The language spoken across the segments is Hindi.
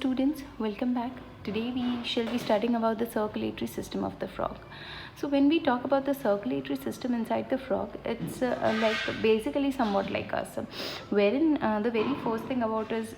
Students, welcome back. Today we shall be studying about the circulatory system of the frog. So when we talk about the circulatory system inside the frog, it's like basically somewhat like us, wherein the very first thing about is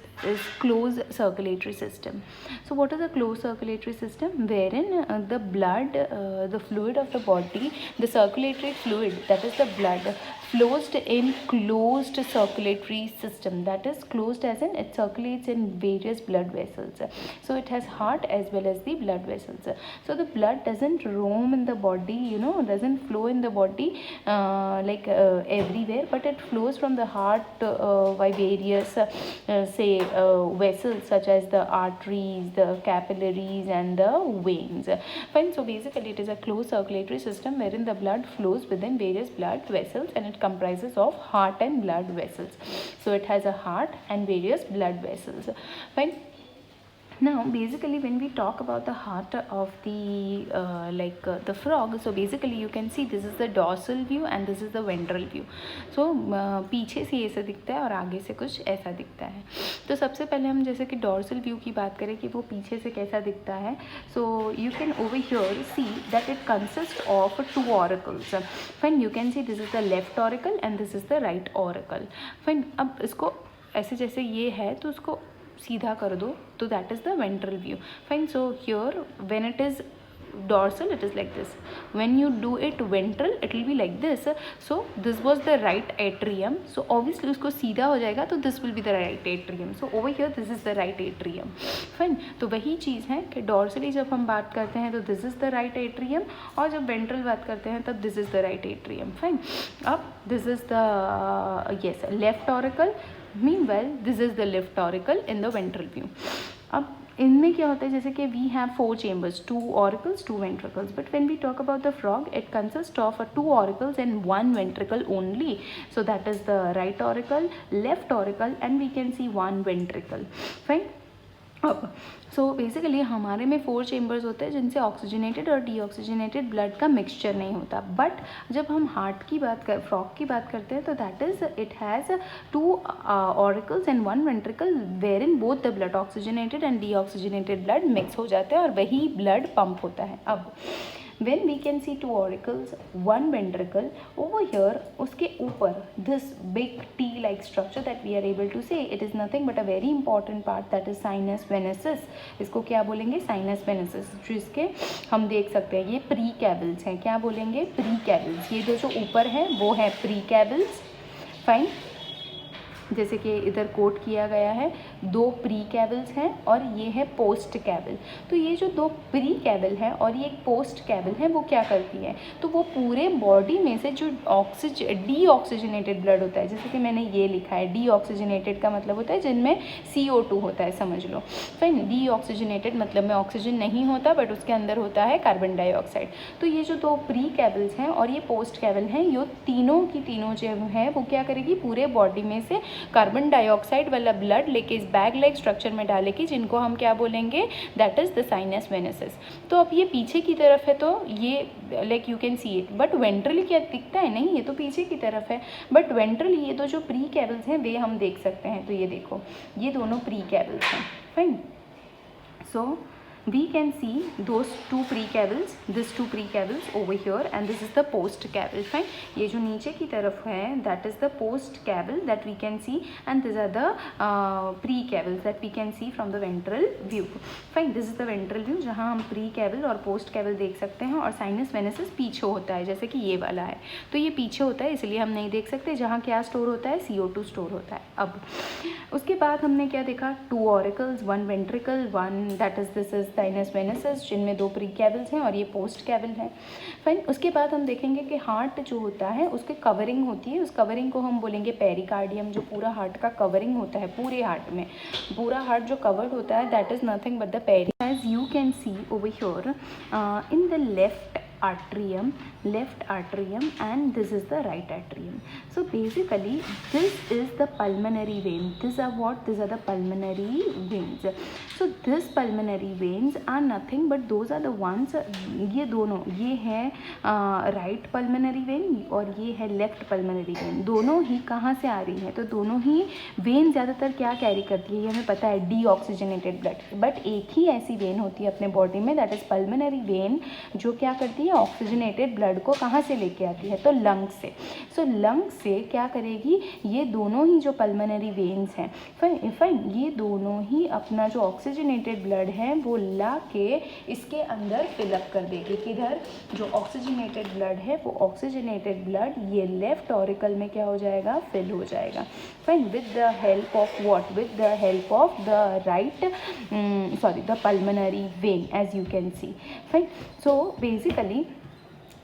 closed circulatory system. So what is a closed circulatory system? Wherein the blood, the fluid of the body, the circulatory fluid, that is the blood, flows in closed circulatory system. That is closed as in it circulates in various blood vessels. So it has heart as well as the blood vessels. So the blood doesn't roam in the body, doesn't flow in the body everywhere, but it flows from the heart by various vessels such as the arteries, the capillaries and the veins. Fine. So basically it is a closed circulatory system wherein the blood flows within various blood vessels, and it comprises of heart and blood vessels. So it has a heart and various blood vessels. Fine. Now basically when we talk about the heart of the frog, so basically you can see this is the dorsal view and this is the ventral view. So पीछे से ऐसा दिखता है और आगे से कुछ ऐसा दिखता है. तो सबसे पहले हम जैसे कि डॉर्सल व्यू की बात करें कि वो पीछे से कैसा दिखता है. So you can over here see that it consists of two auricles. Fine. You can see this is the left auricle and this is the right auricle. Fine. अब इसको ऐसे जैसे ये है तो उसको सीधा कर दो तो that is the ventral view. Fine. So here when it is dorsal it is like this, when you do it ventral it will be like this. So this was the right atrium, so obviously उसको सीधा हो जाएगा तो this will be the right atrium. So over here this is the right atrium. Fine. तो वही चीज़ है कि dorsally जब हम बात करते हैं तो this is the right atrium और जब ventral बात करते हैं तब this is the right atrium. Fine. अब this is the left auricle. Meanwhile this is the left auricle in the ventral view. अब इनमें क्या होता है जैसे कि we have 4 chambers, 2 auricles, 2 ventricles. But when we talk about the frog, it consists of 2 auricles and 1 ventricle only. So that is the right auricle, left auricle, and we can see 1 ventricle. Fine. अब सो बेसिकली हमारे में 4 चेम्बर्स होते हैं जिनसे ऑक्सीजनेटेड और डीऑक्सीजनेटेड ब्लड का मिक्सचर नहीं होता. बट जब हम हार्ट की बात कर फ्रॉग की बात करते हैं तो that is it has 2 auricles and 1 ventricle where in both the blood oxygenated and deoxygenated blood mix हो जाते हैं और वही ब्लड पंप होता है. अब when we can see 2 auricles, 1 ventricle, over here उसके ऊपर this big T like structure that we are able to see, it is nothing but a very important part, that is sinus venesis. इसको क्या बोलेंगे? sinus venesis. जिसके हम देख सकते हैं ये प्रीकैबल्स हैं. क्या बोलेंगे? प्रीकैबल्स. ये जो ऊपर है वो है प्रीकैबल्स. फाइन. जैसे कि इधर कोट किया गया है 2 प्री कैबल्स हैं और ये है पोस्ट कैबल. तो ये जो 2 प्री कैबल है और ये एक पोस्ट कैबल है वो क्या करती है, तो वो पूरे बॉडी में से जो डीऑक्सीजनेटेड ब्लड होता है, जैसे कि मैंने ये लिखा है डीऑक्सीजनेटेड का मतलब होता है जिनमें CO2 होता है, समझ लो. फाइन. डीऑक्सीजनेटेड मतलब में ऑक्सीजन नहीं होता बट उसके अंदर होता है कार्बन डाइऑक्साइड. तो ये जो 2 प्री कैबल्स हैं और ये पोस्ट कैबल हैं, ये तीनों की तीनों जो है वो क्या करेगी, पूरे बॉडी में से कार्बन डाइऑक्साइड वाला ब्लड लेके इस बैग लाइक स्ट्रक्चर में डालेगी, जिनको हम क्या बोलेंगे, दैट इज द साइनस वेनेसिस. तो अब ये पीछे की तरफ है तो ये like you can see it, but ventrally क्या दिखता है, नहीं ये तो पीछे की तरफ है. बट वेंट्रली ये तो जो प्री कैबल्स हैं वे हम देख सकते हैं. तो ये देखो ये दोनों प्री कैबल्स हैं. Fine. So we can see those 2 precables, this 2 precables over here, and this is the post cable. Fine. ये जो नीचे की तरफ है that is the post cable that we can see, and these are the precables that we can see from the ventral view. Fine. This is the ventral view जहाँ हम precable और post cable देख सकते हैं और sinus venesis पीछे होता है, जैसे कि ये वाला है. तो ये पीछे होता है इसलिए हम नहीं देख सकते. जहाँ क्या स्टोर होता है, CO2 स्टोर होता है. अब उसके बाद हमने क्या देखा, 2 auricles, 1 ventricle, 1 that is this is sinus venosus, जिनमें 2 प्री कैबल्स हैं और ये पोस्ट कैबल है. फाइन. उसके बाद हम देखेंगे कि हार्ट जो होता है उसके कवरिंग होती है, उस कवरिंग को हम बोलेंगे पेरिकार्डियम. जो पूरा हार्ट का कवरिंग होता है, पूरे हार्ट में पूरा हार्ट जो कवर्ड होता है that is nothing but the peri. As you can see over here in the left atrium, and this is the right atrium. So basically this is the pulmonary vein. These are what? These are the pulmonary veins. So this pulmonary veins are nothing but those are the ones, ये दोनों, ये है राइट पल्मोनरी वेन और ये है लेफ्ट पल्मोनरी वेन. दोनों ही कहाँ से आ रही हैं? तो दोनों ही वेन ज़्यादातर क्या कैरी करती है ये हमें पता है, डीऑक्सीजनेटेड ब्लड. बट एक ही ऐसी वेन होती है अपने बॉडी में, दैट इज़ पल्मोनरी वेन, जो क्या करती है? ऑक्सीजनेटेड ब्लड को कहाँ से लेके आती है? तो लंग्स से. सो लंग्स से क्या करेगी? ये दोनों ही जो पल्मोनरी वेन्स हैं, फाइन, ये दोनों ही अपना जो ऑक्सीजनेटेड ब्लड है वो ला के इसके अंदर फिलअप कर देगी. किधर? जो ऑक्सीजनेटेड ब्लड है वो ऑक्सीजनेटेड ब्लड ये लेफ्ट ऑरिकल में क्या हो जाएगा? फिल हो जाएगा. Fine, with the help of what? With the help of the right, the pulmonary vein, as you can see. Fine. So basically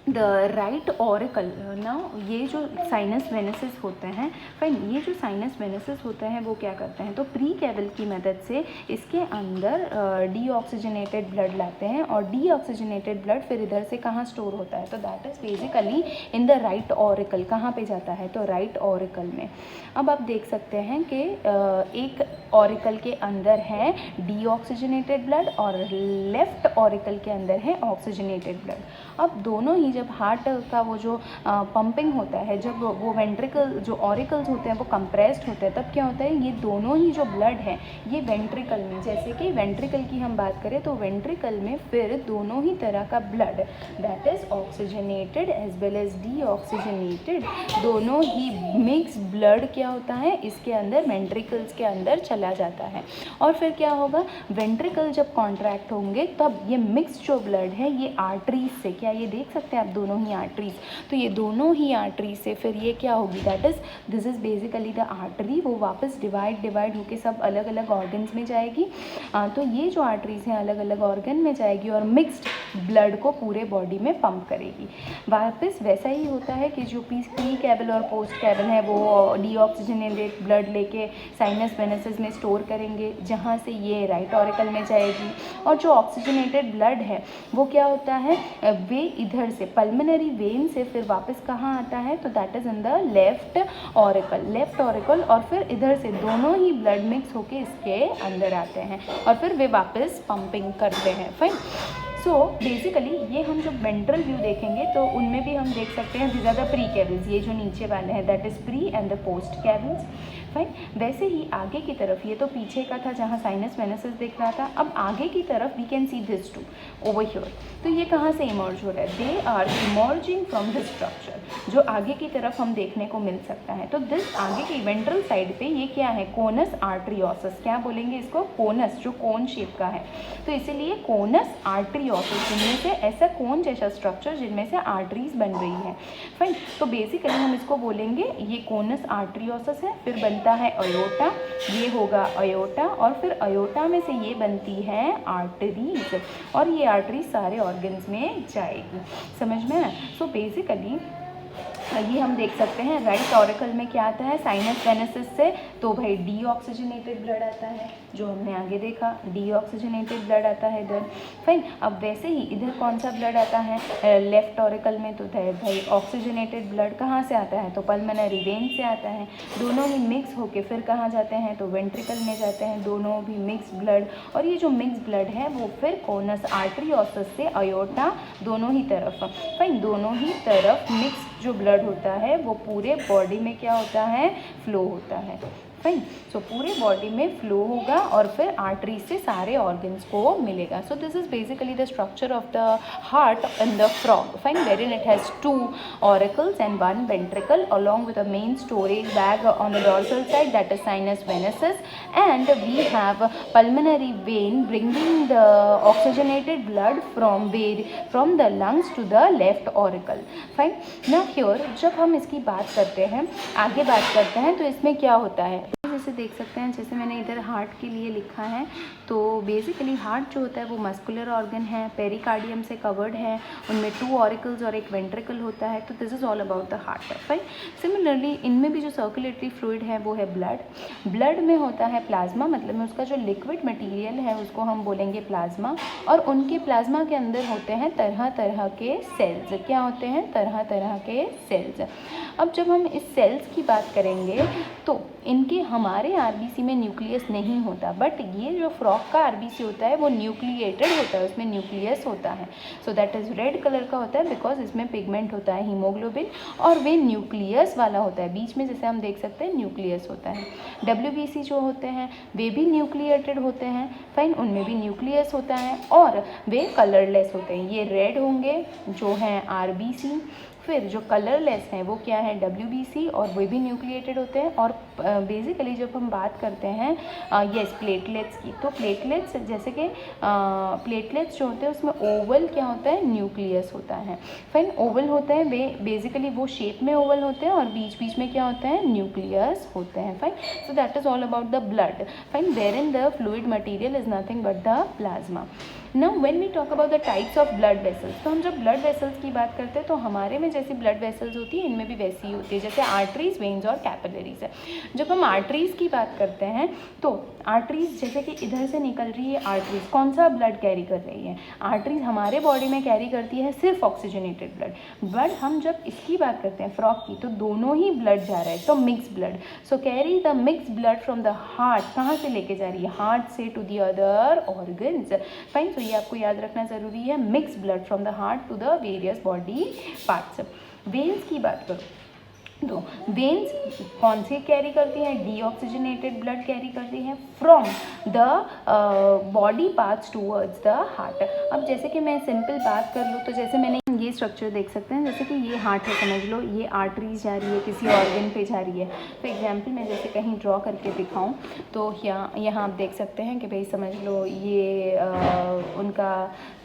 the right auricle. Now ये जो साइनस वेनेसिस होते हैं, फाइन, ये जो साइनस वेनेसिस होते हैं वो क्या करते हैं? तो प्री कैवल की मदद से इसके अंदर डीऑक्सीजनेटेड ब्लड लाते हैं और डीऑक्सीजनेटेड ब्लड फिर इधर से कहाँ स्टोर होता है? तो that is basically in the right auricle. कहाँ पे जाता है? तो राइट ऑरिकल में. अब आप देख सकते हैं कि एक ऑरिकल के अंदर है डीऑक्सीजनेटेड ब्लड और लेफ्ट ऑरिकल के अंदर है ऑक्सीजनेटेड ब्लड. अब दोनों ही जब हार्ट का वो जो पंपिंग होता है, जब वो वेंट्रिकल जो ऑरिकल्स होते हैं वो कंप्रेस्ड होते हैं, तब क्या होता है? ये दोनों ही जो ब्लड है ये वेंट्रिकल में, जैसे कि वेंट्रिकल की हम बात करें तो वेंट्रिकल में फिर दोनों ही तरह का blood, that is oxygenated as well as deoxygenated, दोनों ही मिक्स ब्लड क्या होता है? इसके अंदर वेंट्रिकल्स के अंदर चला जाता है. और फिर क्या होगा? वेंट्रिकल जब कॉन्ट्रैक्ट होंगे तब ये मिक्स जो ब्लड है ये आर्टरीज से, क्या ये देख सकते हैं आप दोनों ही आर्टरीज? तो ये दोनों ही आर्टरीज से फिर ये क्या होगी? That is this is basically the artery. वो वापस डिवाइड होके सब अलग अलग ऑर्गन्स में जाएगी. तो ये जो आर्टरीज हैं अलग अलग ऑर्गन में जाएगी और मिक्स्ड ब्लड को पूरे बॉडी में पंप करेगी. वापस वैसा ही होता है कि जो प्री कैवल और पोस्ट कैवल है वो डीऑक्सीजनेटेड ब्लड लेके साइनस वेनेसिस में स्टोर करेंगे, जहाँ से ये राइट ऑरिकल में जाएगी. और जो ऑक्सीजनेटेड ब्लड है वो क्या होता है? वे इधर से पल्मोनरी वेन से फिर वापस कहाँ आता है? तो that is in the left auricle और फिर इधर से दोनों ही ब्लड मिक्स होके इसके अंदर आते हैं और फिर वे वापस पंपिंग करते हैं. फाइन. सो बेसिकली ये हम जो वेंट्रल व्यू देखेंगे तो उनमें भी हम देख सकते हैं, these are the precavals, ये जो नीचे वाले हैं that is pre and the postcavals. Fine. वैसे ही आगे की तरफ, ये तो पीछे का था जहाँ साइनस वेनेसिस दिख रहा था, अब आगे की तरफ we can see this two over here. तो ये कहाँ से इमर्ज हो रहा है? They are emerging from this structure, जो आगे की तरफ हम देखने को मिल सकता है. तो दिस आगे की वेंट्रल साइड पे ये क्या है? कोनस आर्टरियोसिस. क्या बोलेंगे इसको? कोनस, जो कोन शेप का है. तो इसीलिए कोनस आर्टरियोसिस, जिनमें से ऐसा कोन जैसा स्ट्रक्चर जिनमें से आर्टरीज बन रही है. फाइन. तो बेसिकली हम इसको बोलेंगे ये कोनस आर्टरियोसिस है. फिर बनता है अयोटा, ये होगा अयोटा और फिर अयोटा में से ये बनती है आर्टरीज और ये आर्टरीज सारे ऑर्गन्स में जाएगी. समझ में? सो बेसिकली ये हम देख सकते हैं राइट ऑरिकल में क्या आता है? साइनस वेनेसिस से तो भाई डीऑक्सीजनेटेड ब्लड आता है, जो हमने आगे देखा, डीऑक्सीजनेटेड ब्लड आता है इधर. फाइन. अब वैसे ही इधर कौन सा ब्लड आता है? लेफ्ट ऑरिकल में तो भाई ऑक्सीजनेटेड ब्लड कहाँ से आता है? तो पल्मोनरी वेन से आता है. दोनों ही मिक्स होके फिर कहाँ जाते हैं? तो वेंट्रिकल में जाते हैं, दोनों भी मिक्स ब्लड. और ये जो मिक्स ब्लड है वो फिर कोनस आर्टरियोसिस से अयोटा, दोनों ही तरफ, फाइन, दोनों ही तरफ मिक्स जो ब्लड होता है वो पूरे बॉडी में क्या होता है? फ्लो होता है. फाइन. सो पूरे बॉडी में फ्लो होगा और फिर आर्टरी से सारे ऑर्गन्स को मिलेगा. So this is basically the structure of the heart in the frog. Fine. Wherein it has 2 ऑरिकल्स and 1 ventricle along with a main storage bag on the dorsal side, that is sinus venesis, and we have pulmonary vein bringing the oxygenated blood from the lungs to the left auricle. Fine. Now here जब हम इसकी बात करते हैं, आगे बात करते हैं, तो इसमें क्या होता है? जैसे देख सकते हैं, जैसे मैंने इधर हार्ट के लिए लिखा है, तो बेसिकली हार्ट जो होता है वो मस्कुलर ऑर्गन है, पेरिकार्डियम से कवर्ड है, उनमें 2 ऑरिकल्स और एक वेंट्रिकल होता है। तो this is all about the heart. Fine. Similarly इनमें भी जो सर्कुलेटरी फ्लूइड है वो है ब्लड। ब्लड में होता है प्लाज्मा, मतलब में उसका जो लिक्विड मटीरियल है उसको हम बोलेंगे प्लाज्मा, और उनके प्लाज्मा के अंदर होते हैं तरह तरह के सेल्स। क्या होते हैं? तरह तरह के सेल्स। अब जब हम इस सेल्स की बात करेंगे तो इनके हमारे आरबीसी में न्यूक्लियस नहीं होता, बट ये जो फ्रॉग का आरबीसी होता है वो न्यूक्लिएटेड होता है, उसमें न्यूक्लियस होता है। सो दैट इज़ रेड कलर का होता है बिकॉज इसमें पिगमेंट होता है हीमोग्लोबिन, और वे न्यूक्लियस वाला होता है, बीच में जैसे हम देख सकते हैं न्यूक्लियस होता है। डब्ल्यूबीसी जो होते हैं वे भी न्यूक्लिएटेड होते हैं, फाइन, उनमें भी न्यूक्लियस होता है और वे कलरलेस होते हैं। ये रेड होंगे जो हैं आरबीसी, फिर जो कलरलेस हैं वो क्या है? डब्ल्यूबीसी, और वे भी न्यूक्लिएटेड होते हैं। और बेसिकली जब हम बात करते हैं यस प्लेटलेट्स की, तो प्लेटलेट्स जैसे कि प्लेटलेट्स जो होते हैं उसमें ओवल क्या होता है? न्यूक्लियस होता है। फाइन, ओवल होते हैं वे, बेसिकली वो शेप में ओवल होते हैं और बीच बीच में क्या होता है? न्यूक्लियस होते हैं। Fine, so that is all about the blood. Fine, where in the fluid material is nothing but the plasma. Now when we talk about the types of blood vessels, तो हम जब ब्लड वेसल्स की बात करते हैं तो हमारे में जैसी ब्लड वेसल्स होती है इनमें भी वैसी ही होती है, जैसे आर्टरीज, वेन्स और कैपिलरीज है। जब हम आर्टरीज की बात करते हैं तो आर्टरीज जैसे कि इधर से निकल रही है आर्टरीज, कौन सा ब्लड कैरी कर रही है? आर्टरीज हमारे बॉडी में कैरी करती है सिर्फ ऑक्सीजनेटेड ब्लड। बट हम जब इसकी बात करते हैं फ्रॉग की, तो दोनों ही ब्लड जा रहा है, तो mix blood. So carry the mix blood from the heart, कहाँ से लेके जा रही है? हार्ट से to the other organs. Fine, तो ये आपको याद रखना ज़रूरी है, mix blood from the heart to the various body parts. Veins की बात करो तो वेन्स कौन से कैरी करती हैं? डीऑक्सीजनेटेड ब्लड कैरी करती हैं from the body parts towards the heart. अब जैसे कि मैं सिंपल बात कर लूँ तो जैसे मैंने ये स्ट्रक्चर देख सकते हैं, जैसे कि ये हार्ट है, समझ लो ये आर्टरीज जा रही है, किसी ऑर्गन पे जा रही है। तो एग्जांपल मैं जैसे कहीं ड्रॉ करके दिखाऊं तो यहाँ आप देख सकते हैं कि भाई समझ लो ये उनका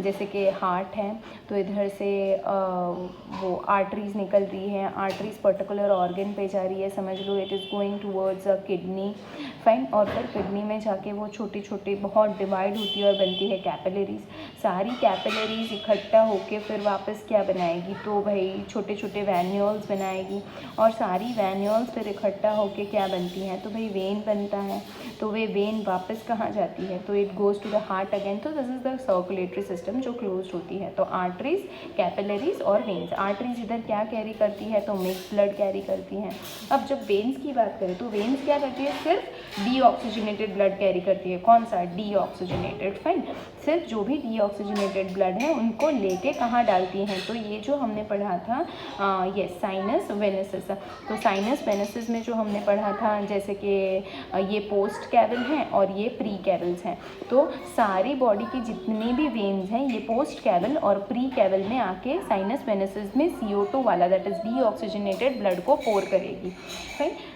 जैसे कि हार्ट है, तो इधर से वो आर्टरीज निकल रही है, आर्टरीज पर्टिकुलर ऑर्गन पे जा रही है, समझ लो it is going towards a kidney. Fine, और फिर किडनी में जाके वो छोटी छोटी बहुत डिवाइड होती है और बनती है कैपिलरीज। सारी कैपिलरीज इकट्ठा होके फिर वापस क्या बनाएगी? तो भाई छोटे छोटे वैन्यूल्स बनाएगी, और सारी वैन्यूल्स फिर इकट्ठा होके क्या बनती हैं? तो भाई वेन बनता है। तो वे वेन वापस कहाँ जाती है? तो it goes to the heart again. तो this is the circulatory system जो क्लोज होती है। तो आर्टरीज, कैपिलरीज और वेन्स। आर्टरीज इधर क्या कैरी करती है? तो मिक्स ब्लड कैरी करती हैं। अब जब वेन्स की बात करें तो वेन्स क्या करती है? सिर्फ डीऑक्सीजनेटेड ब्लड कैरी करती है। कौन सा? डीऑक्सीजनेटेड। फाइन, सिर्फ जो भी डीऑक्सीजनेटेड ब्लड है उनको लेके कहाँ डालती हैं? तो ये जो हमने पढ़ा था ये साइनस वेनेसिस। तो साइनस वेनेसिस में जो हमने पढ़ा था जैसे कि ये पोस्ट कैवल हैं और ये प्री कैवल्स हैं। तो सारी बॉडी की जितनी भी वेन्स हैं ये पोस्ट कैवल और प्री कैवल में आके साइनस वेनेसिस में CO2 वाला दैट इज़ डीऑक्सीजनेटेड ब्लड को पोर करेगी। राइट।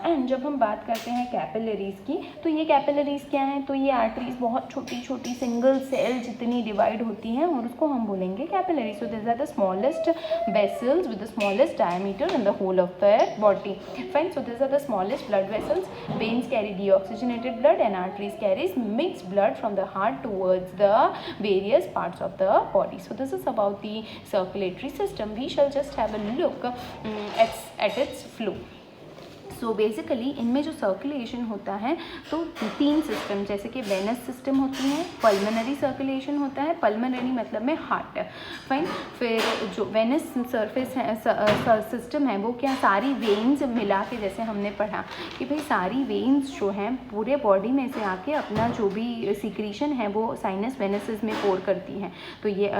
एंड जब हम बात करते हैं कैपिलरीज़ की, तो ये कैपिलरीज़ क्या हैं? तो ये आर्टरीज बहुत छोटी छोटी सिंगल सेल जितनी डिवाइड होती हैं और उसको हम बोलेंगे capillary. So this are the smallest vessels with the smallest diameter in the whole of the body. Fine, so this are the smallest blood vessels. Veins carry deoxygenated blood and arteries carries mixed blood from the heart towards the various parts of the body. So this is about the circulatory system. We shall just have a look at its flow. So basically इनमें जो सर्कुलेशन होता है तो 3 सिस्टम, जैसे कि वेनस सिस्टम होती हैं, पल्मोनरी सर्कुलेशन होता है, पल्मोनरी मतलब में हार्ट। फाइन, फिर जो वेनस सरफेस है सिस्टम है वो क्या? सारी वेन्स मिला के, जैसे हमने पढ़ा कि भाई सारी वेन्स जो हैं पूरे बॉडी में से आके अपना जो भी सिक्रीशन है वो साइनस वेनेसिस में पोर करती हैं। तो ये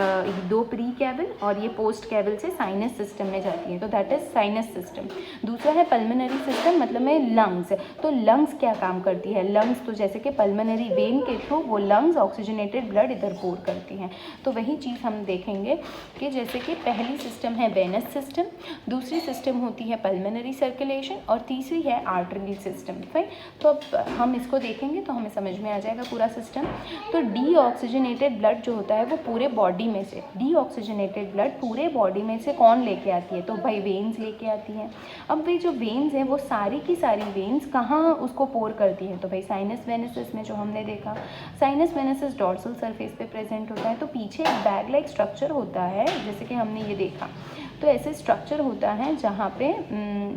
2 प्री कैवल और ये पोस्ट कैवल से साइनस सिस्टम में जाती हैं, तो दैट इज साइनस सिस्टम। दूसरा है पल्मोनरी सिस्टम, मतलब में लंग्स। तो लंग्स क्या काम करती है? लंग्स तो जैसे कि पल्मोनरी वेन के थ्रू वो लंग्स ऑक्सीजनेटेड ब्लड इधर पोर करती हैं। तो वही चीज़ हम देखेंगे कि जैसे कि पहली सिस्टम है वेनस सिस्टम, दूसरी सिस्टम होती है पल्मोनरी सर्कुलेशन और तीसरी है आर्टरियल सिस्टम। फाइन, तो अब हम इसको देखेंगे तो हमें समझ में आ जाएगा पूरा सिस्टम। तो डीऑक्सीजनेटेड ब्लड जो होता है वो पूरे बॉडी में से, डीऑक्सीजनेटेड ब्लड पूरे बॉडी में से कौन लेके आती है? तो भाई वेन्स लेके आती हैं। अब भाई जो वेन्स हैं वो सारी की सारी वेन्स कहाँ उसको पोर करती हैं, तो भाई साइनस वेनेसिस में, जो हमने देखा साइनस वेनेसिस डॉर्सल सरफेस पे प्रेजेंट होता है। तो पीछे एक बैग लाइक स्ट्रक्चर होता है, जैसे कि हमने ये देखा, तो ऐसे स्ट्रक्चर होता है जहाँ पे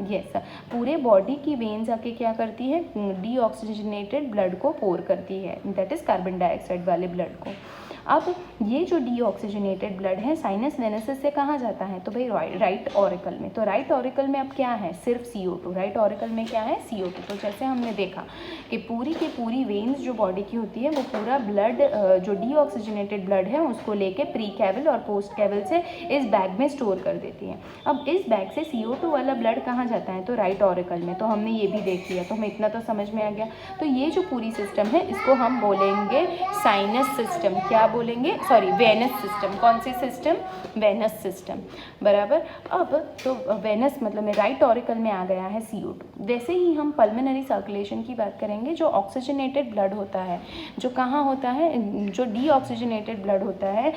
यस पूरे बॉडी की वेन्स आके क्या करती है, डीऑक्सीजनेटेड ब्लड को पोर करती है, दैट इज़ कार्बन डाइऑक्साइड वाले ब्लड को। अब ये जो डीऑक्सीजनेटेड ब्लड है साइनस वेनेसिस से कहाँ जाता है, तो भाई राइट ऑरिकल में। तो राइट ऑरिकल में अब क्या है, सिर्फ CO2। राइट ऑरिकल में क्या है, CO2। तो जैसे हमने देखा कि पूरी की पूरी वेन्स जो बॉडी की होती है वो पूरा ब्लड जो डीऑक्सीजनेटेड ब्लड है उसको लेके प्री कैवल और पोस्ट कैवल से इस बैग में स्टोर कर देती है। अब इस बैग से CO2 वाला ब्लड कहाँ जाता है, तो राइट ऑरिकल में। तो हमने ये भी देख लिया, तो हमें इतना तो समझ में आ गया। तो ये जो पूरी सिस्टम है इसको हम बोलेंगे साइनस सिस्टम। क्या बोलेंगे, सॉरी वेनस सिस्टम। कौन सी सिस्टम, वेनस सिस्टम, बराबर। अब तो वेनस मतलब में राइट ऑरिकल में आ गया है CO2। वैसे ही हम पल्मोनरी सर्कुलेशन की बात करेंगे। जो ऑक्सीजनेटेड ब्लड होता है, जो कहाँ होता है, जो डीऑक्सीजनेटेड ब्लड होता है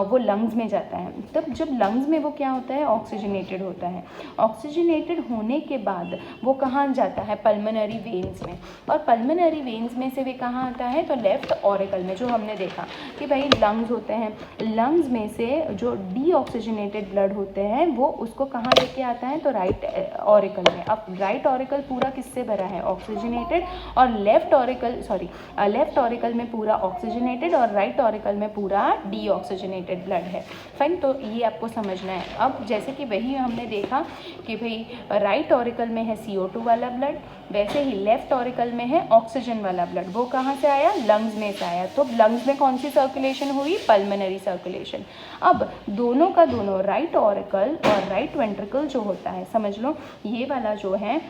वो लंग्स में जाता है। तब जब लंग्स में वो क्या होता है, ऑक्सीजनेटेड होता है। ऑक्सीजनेटेड होने के बाद वो कहाँ जाता है, पल्मोनरी वेन्स में। और पल्मोनरी वेन्स में से वे कहाँ आता है, तो लेफ्ट ऑरिकल में। जो हमने देखा कि भाई लंग्स होते हैं, लंग्स में से जो डीऑक्सीजनेटेड ब्लड होते हैं वो उसको कहाँ लेके आता है, तो राइट ऑरिकल में। अब राइट ऑरिकल पूरा किससे भरा है, ऑक्सीजनेटेड, और लेफ्ट ऑरिकल में पूरा ऑक्सीजनेटेड और राइट ऑरिकल में पूरा डीऑक्सीजनेटेड ब्लड है। फाइन, तो ये आपको समझना है। अब जैसे कि वही हमने देखा कि भाई राइट ऑरिकल में है CO2 वाला ब्लड, वैसे ही लेफ्ट ऑरिकल में है ऑक्सीजन वाला ब्लड। वो कहाँ से आया, लंग्स में से आया। तो लंग्स में कौन सी सर्कुलेशन हुई, पल्मोनरी सर्कुलेशन। अब दोनों का दोनों राइट ऑरिकल और राइट वेंट्रिकल जो होता है, समझ लो ये वाला जो है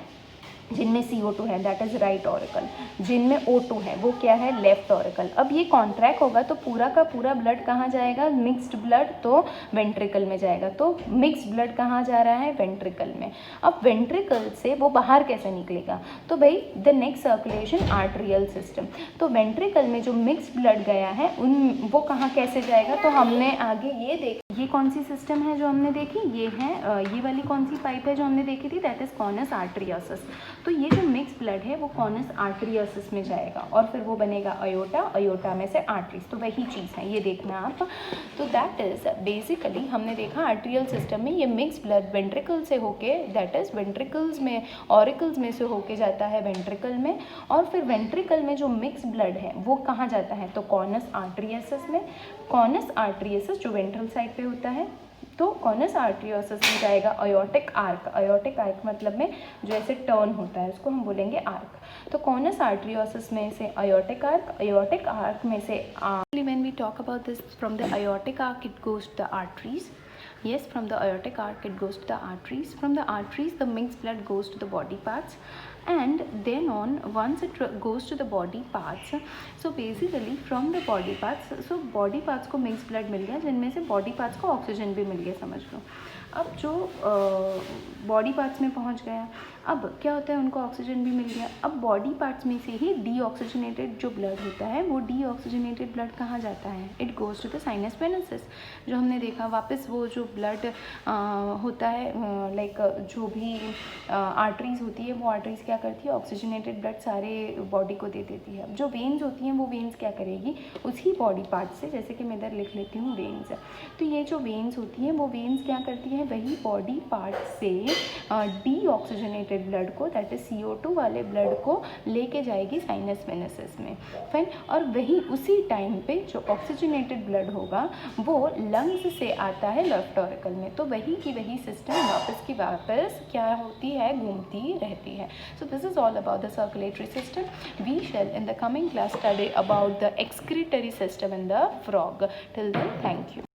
जिनमें CO2 है दैट इज़ राइट ऑरिकल, जिनमें O2 है वो क्या है, लेफ्ट ऑरिकल। अब ये कॉन्ट्रैक्ट होगा तो पूरा का पूरा ब्लड कहाँ जाएगा, मिक्स्ड ब्लड तो वेंट्रिकल में जाएगा। तो मिक्स्ड ब्लड कहाँ जा रहा है, वेंट्रिकल में। अब वेंट्रिकल से वो बाहर कैसे निकलेगा, तो भाई the next circulation arterial system. तो वेंट्रिकल में जो मिक्स्ड ब्लड गया है वो कहाँ कैसे जाएगा, तो हमने आगे ये देख, ये कौन सी सिस्टम है जो हमने देखी, ये है ये वाली कौन सी पाइप है जो हमने देखी थी, दैट इज़ कॉनस आर्टरियोसिस। तो ये जो मिक्स ब्लड है वो कॉनस आर्टरियोसिस में जाएगा और फिर वो बनेगा अयोटा, अयोटा में से आर्टरीज। तो वही चीज़ है, ये देखना आप। तो दैट इज़ बेसिकली हमने देखा आर्टरियल सिस्टम में ये मिक्स ब्लड वेंट्रिकल से होके, दैट इज़ वेंट्रिकल्स में, ऑरिकल्स में से होके जाता है वेंट्रिकल में, और फिर वेंट्रिकल में जो मिक्स ब्लड है वो कहाँ जाता है, तो कॉनस आर्टरियोसिस में। कॉनस आर्टरियोसिस जो वेंट्रल साइड पे होता है, तो कॉनस आर्टरियोसिस में जाएगा अयोटिक आर्क। अयोटिक आर्क मतलब में जो ऐसे टर्न होता है उसको हम बोलेंगे आर्क। तो कॉनस आर्टरियोसिस में से अयोटिक आर्क, अयोटिक आर्क में से when we talk about this from the aortic arc it goes to the arteries. Yes, from the aortic arc it goes to the arteries. From the arteries the mixed blood goes to the body parts, and then on once it goes to the body parts, so basically from the body parts, so body parts को mixed blood मिल गया जिनमें से body parts को ऑक्सीजन भी मिल गया, समझ लो। अब जो बॉडी पार्ट्स में पहुंच गया, अब क्या होता है, उनको ऑक्सीजन भी मिल गया। अब बॉडी पार्ट्स में से ही डीऑक्सीजनेटेड जो ब्लड होता है वो डीऑक्सीजनेटेड ब्लड कहाँ जाता है, it goes to the sinus venosus. जो हमने देखा वापस वो जो ब्लड होता है लाइक जो भी आर्टरीज होती है वो आर्टरीज क्या करती है, ऑक्सीजनेटेड ब्लड सारे बॉडी को दे देती है। अब जो वेन्स होती हैं वो वेन्स क्या करेगी, उसी बॉडी पार्ट से, जैसे कि मैं इधर लिख लेती हूँ वेन्स, तो ये जो वेन्स होती हैं वो वेन्स क्या करती है, वही बॉडी पार्ट से डीऑक्सीजनेटेड ब्लड को, दैट इज CO2 वाले ब्लड को लेके जाएगी साइनस वेनेसिस में। फाइन, और वही उसी टाइम पे जो ऑक्सीजनेटेड ब्लड होगा वो लंग्स से आता है लेफ्ट ऑरिकल में। तो वही की वही सिस्टम वापस की वापस क्या होती है, घूमती रहती है। So this is all about the circulatory system. We shall in the coming class study about the excretory system in the frog. Till then, thank you.